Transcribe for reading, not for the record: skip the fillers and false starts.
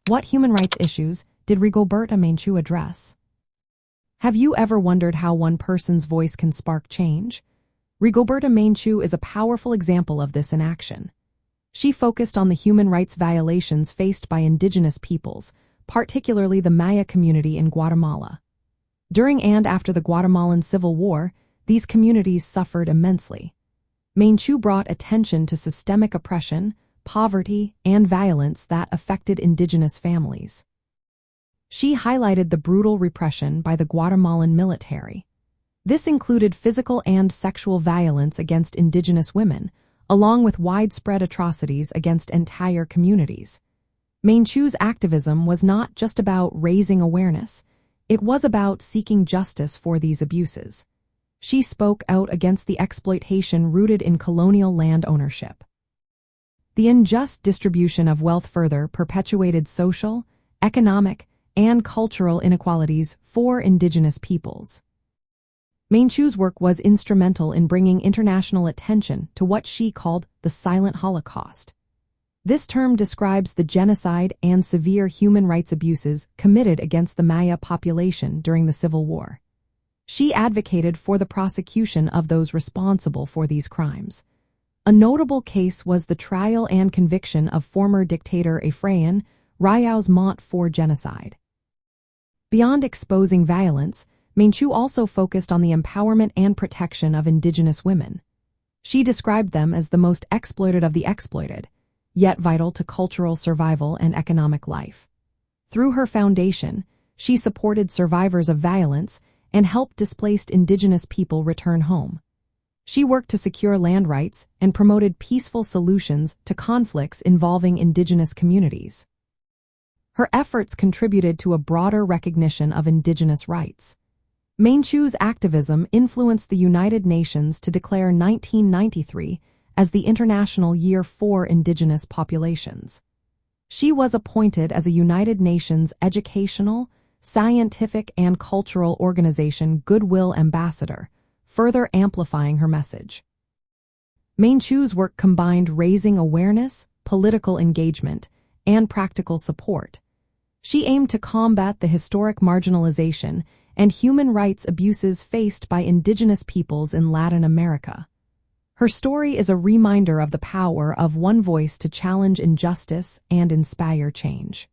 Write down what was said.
What human rights issues did Rigoberta Menchú address? Have you ever wondered how one person's voice can spark change? Rigoberta Menchú is a powerful example of this in action. She focused on the human rights violations faced by indigenous peoples, particularly the Maya community in Guatemala. During and after the Guatemalan Civil War, these communities suffered immensely. Menchú brought attention to systemic oppression, poverty, and violence that affected indigenous families. She highlighted the brutal repression by the Guatemalan military. This included physical and sexual violence against indigenous women, along with widespread atrocities against entire communities. Menchú's activism was not just about raising awareness, it was about seeking justice for these abuses. She spoke out against the exploitation rooted in colonial land ownership. The unjust distribution of wealth further perpetuated social, economic, and cultural inequalities for indigenous peoples. Menchú's work was instrumental in bringing international attention to what she called the silent Holocaust. This term describes the genocide and severe human rights abuses committed against the Maya population during the Civil War. She advocated for the prosecution of those responsible for these crimes. A notable case was the trial and conviction of former dictator Efraín Ríos Montt for genocide. Beyond exposing violence, Menchú also focused on the empowerment and protection of indigenous women. She described them as the most exploited of the exploited, yet vital to cultural survival and economic life. Through her foundation, she supported survivors of violence and helped displaced indigenous people return home. She worked to secure land rights and promoted peaceful solutions to conflicts involving indigenous communities. Her efforts contributed to a broader recognition of indigenous rights. Menchú's activism influenced the United Nations to declare 1993 as the International Year for Indigenous Populations. She was appointed as a United Nations Educational, Scientific, and Cultural Organization Goodwill Ambassador, further amplifying her message. Menchú's work combined raising awareness, political engagement, and practical support. She aimed to combat the historic marginalization and human rights abuses faced by indigenous peoples in Latin America. Her story is a reminder of the power of one voice to challenge injustice and inspire change.